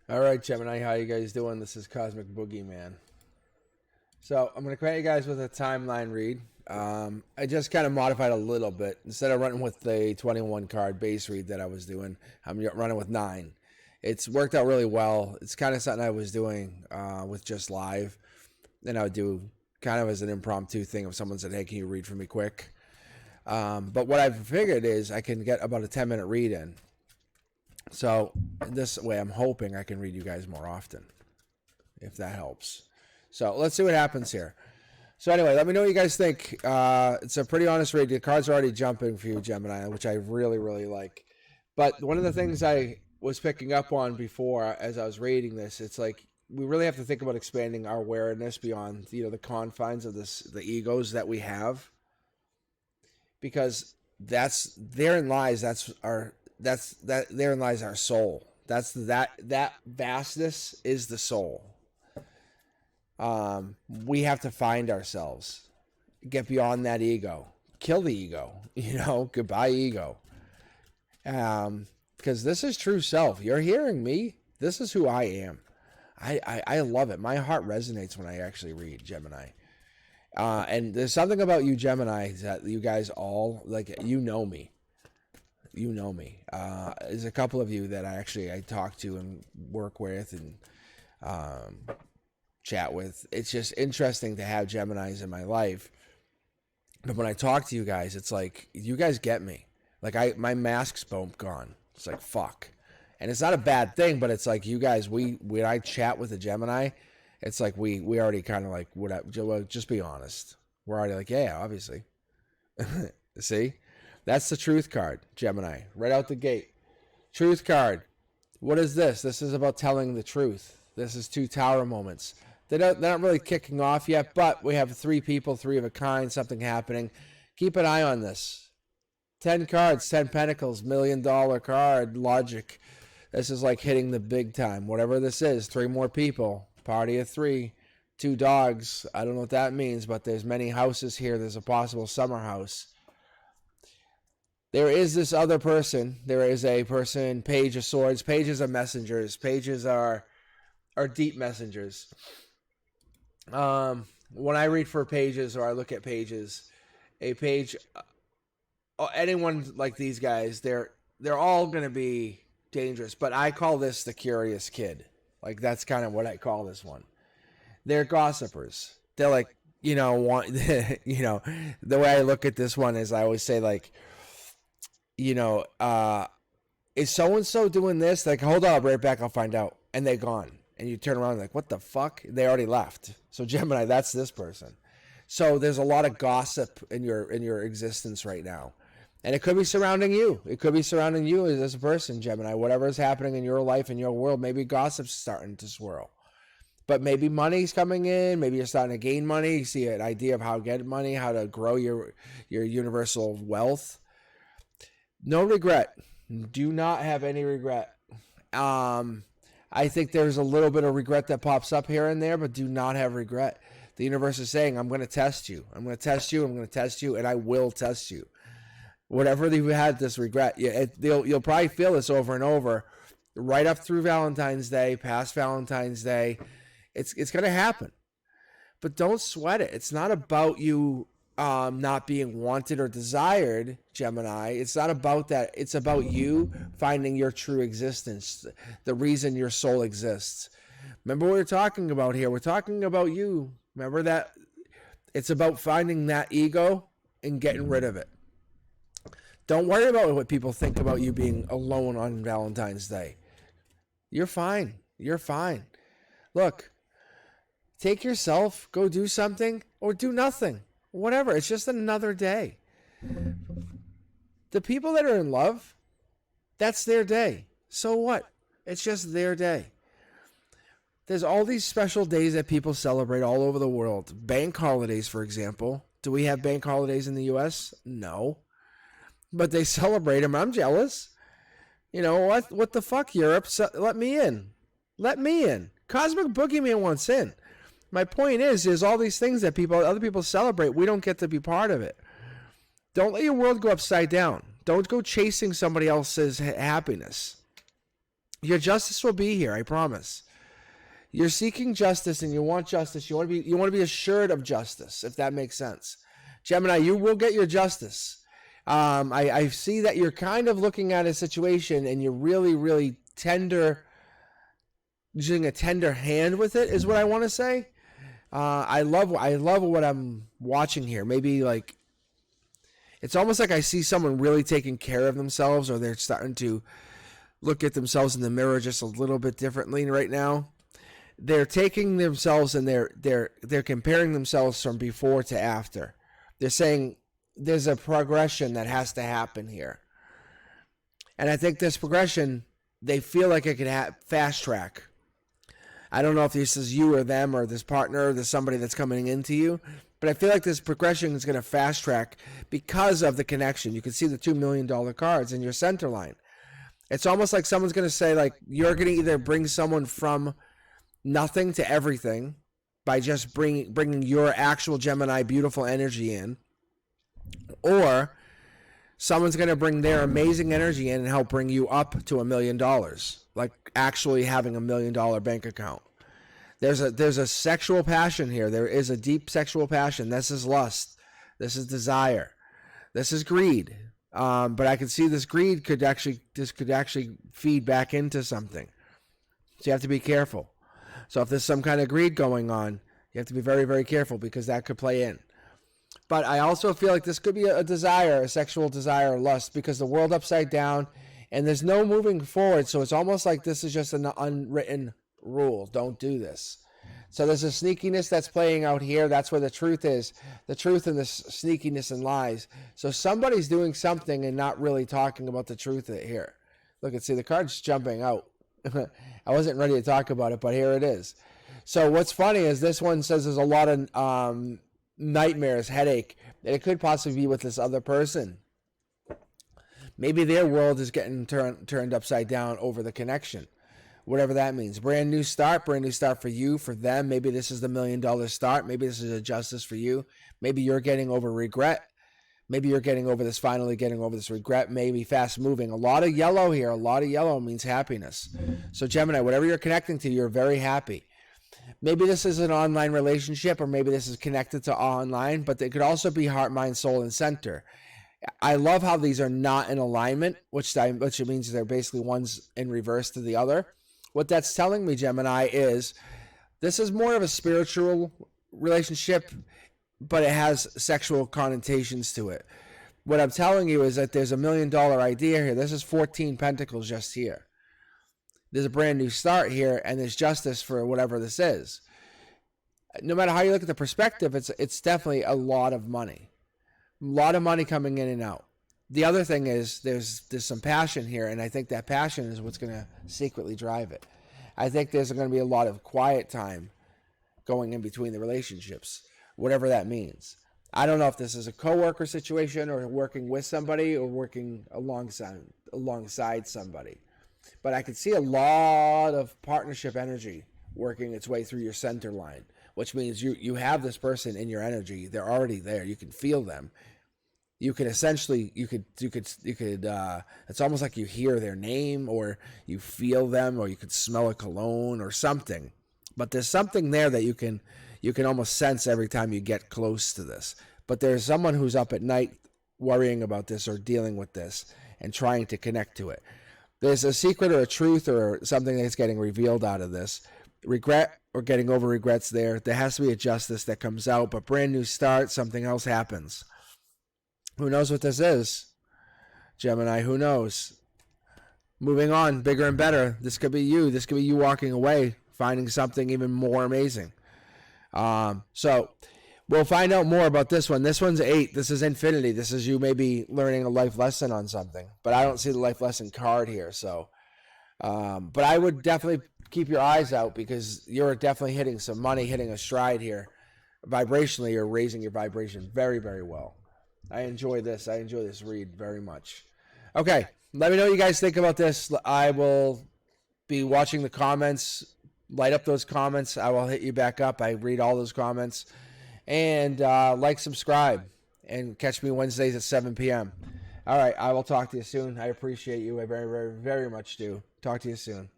All right, Gemini, how you guys doing? This is Cosmic Boogeyman. So I'm going to create you guys with a timeline read. I just kind of modified a little bit. Instead of running with the 21 card base read that I was doing, I'm running with 9. It's worked out really well. It's kind of something I was doing with just live. And I would do kind of as an impromptu thing if someone said, hey, can you read for me quick? But what I've figured is I can get about a 10-minute read in. So this way I'm hoping I can read you guys more often, if that helps. So let's see what happens here. So anyway, let me know what you guys think. It's a pretty honest read. The cards are already jumping for you, Gemini, which I really, really like. But one of the things I was picking up on before as I was reading this, it's like we really have to think about expanding our awareness beyond, the confines of the egos that we have. Because therein lies our soul. That vastness is the soul. We have to find ourselves, get beyond that ego, kill the ego, goodbye ego. Because this is true self. You're hearing me. This is who I am. I love it. My heart resonates when I actually read Gemini. And there's something about you, Gemini, that you guys all, you know me. You know me. There's a couple of you that I talk to and work with and chat with. It's just interesting to have Geminis in my life. But when I talk to you guys, it's like you guys get me. My mask's gone. It's like fuck. And it's not a bad thing, but it's like you guys, when I chat with a Gemini, it's like we already kind of like, just be honest. We're already like, yeah, obviously. See? That's the truth card, Gemini, right out the gate. Truth card. What is this? This is about telling the truth. This is 2 tower moments. They're not really kicking off yet, but we have 3 people, 3 of a kind, something happening. Keep an eye on this. 10 cards, 10 pentacles, $1 million card, logic. This is like hitting the big time. Whatever this is, 3 more people, party of 3, 2 dogs. I don't know what that means, but there's many houses here. There's a possible summer house. There is this other person. There is a person, Page of Swords. Pages are messengers. Pages are deep messengers. When I read for pages or I look at pages, a page, anyone like these guys, they're all going to be dangerous. But I call this the curious kid. That's kind of what I call this one. They're gossipers. They're like, the way I look at this one is I always say is so-and-so doing this? Hold on, I'll be right back, I'll find out. And they're gone. And you turn around what the fuck? They already left. So Gemini, that's this person. So there's a lot of gossip in your existence right now. And it could be surrounding you. It could be surrounding you as a person, Gemini. Whatever is happening in your life, in your world, maybe gossip's starting to swirl. But maybe money's coming in. Maybe you're starting to gain money. You see an idea of how to get money, how to grow your universal wealth. No regret. Do not have any regret. I think there's a little bit of regret that pops up here and there, but do not have regret. The universe is saying, I'm going to test you. I'm going to test you. I'm going to test you, and I will test you. Whatever you had this regret, you'll probably feel this over and over, right up through Valentine's Day, past Valentine's Day. It's going to happen. But don't sweat it. It's not about you not being wanted or desired, Gemini. It's not about that. It's about you finding your true existence, the reason your soul exists. Remember what we're talking about here? We're talking about you. Remember that? It's about finding that ego and getting rid of it. Don't worry about what people think about you being alone on Valentine's Day. You're fine. You're fine. Look, take yourself, go do something, or do nothing. Whatever. It's just another day. The people that are in love, that's their day. So what? It's just their day. There's all these special days that people celebrate all over the world. Bank holidays, for example. Do we have bank holidays in the U.S.? No. But they celebrate them. I'm jealous. What the fuck, Europe? Let me in. Let me in. Cosmic Boogeyman wants in. My point is all these things that other people celebrate, we don't get to be part of it. Don't let your world go upside down. Don't go chasing somebody else's happiness. Your justice will be here, I promise. You're seeking justice and you want justice. You want to be assured of justice, if that makes sense. Gemini, you will get your justice. I see that you're kind of looking at a situation and you're really, really using a tender hand with it, is what I want to say. I love what I'm watching here. Maybe like, it's almost like I see someone really taking care of themselves, or they're starting to look at themselves in the mirror just a little bit differently right now. They're taking themselves and they're comparing themselves from before to after. They're saying there's a progression that has to happen here. And I think this progression, they feel like it could fast track. I don't know if this is you or them or this partner or there's somebody that's coming into you, but I feel like this progression is going to fast track because of the connection. You can see the $2 million cards in your center line. It's almost like someone's going to say, like, you're going to either bring someone from nothing to everything by just bringing your actual Gemini beautiful energy in, or someone's going to bring their amazing energy in and help bring you up to $1 million, like actually having $1 million bank account. There's a sexual passion here. There is a deep sexual passion. This is lust. This is desire. This is greed. But I can see this greed could actually feed back into something. So you have to be careful. So if there's some kind of greed going on, you have to be very, very careful, because that could play in. But I also feel like this could be a desire, a sexual desire or lust, because the world upside down and there's no moving forward. So it's almost like this is just an unwritten rule. Don't do this. So there's a sneakiness that's playing out here. That's where the truth is. The truth and this sneakiness and lies. So somebody's doing something and not really talking about the truth here. Look, see, the card's jumping out. I wasn't ready to talk about it, but here it is. So what's funny is this one says there's a lot of nightmares, headache, and it could possibly be with this other person. Maybe their world is getting turned upside down over the connection, whatever that means. Brand new start for you, for them. Maybe this is the $1 million start. Maybe this is a justice for you. Maybe you're getting over regret. Maybe you're finally getting over this regret. Maybe fast moving. A lot of yellow here. A lot of yellow means happiness. So Gemini, whatever you're connecting to, you're very happy. Maybe this is an online relationship, or maybe this is connected to online, but it could also be heart, mind, soul, and center. I love how these are not in alignment, which means they're basically one's in reverse to the other. What that's telling me, Gemini, is this is more of a spiritual relationship, but it has sexual connotations to it. What I'm telling you is that there's $1 million idea here. This is 14 pentacles just here. There's a brand new start here, and there's justice for whatever this is. No matter how you look at the perspective, it's definitely a lot of money. A lot of money coming in and out. The other thing is there's some passion here, and I think that passion is what's going to secretly drive it. I think there's going to be a lot of quiet time going in between the relationships, whatever that means. I don't know if this is a coworker situation or working with somebody or working alongside somebody. But I could see a lot of partnership energy working its way through your center line, which means you have this person in your energy. They're already there. You can feel them. You could essentially, it's almost like you hear their name, or you feel them, or you could smell a cologne or something. But there's something there that you can almost sense every time you get close to this. But there's someone who's up at night worrying about this or dealing with this and trying to connect to it. There's a secret or a truth or something that's getting revealed out of this. Regret or getting over regrets there. There has to be a justice that comes out, but brand new start, something else happens. Who knows what this is? Gemini, who knows? Moving on, bigger and better. This could be you. This could be you walking away, finding something even more amazing. So we'll find out more about this one. This one's 8. This is infinity. This is you maybe learning a life lesson on something. But I don't see the life lesson card here. So, but I would definitely keep your eyes out, because you're definitely hitting some money, hitting a stride here. Vibrationally, you're raising your vibration very, very well. I enjoy this. I enjoy this read very much. Okay, let me know what you guys think about this. I will be watching the comments. Light up those comments. I will hit you back up. I read all those comments. And like, subscribe, and catch me Wednesdays at 7 p.m. All right, I will talk to you soon. I appreciate you. I very, very, very much do. Talk to you soon.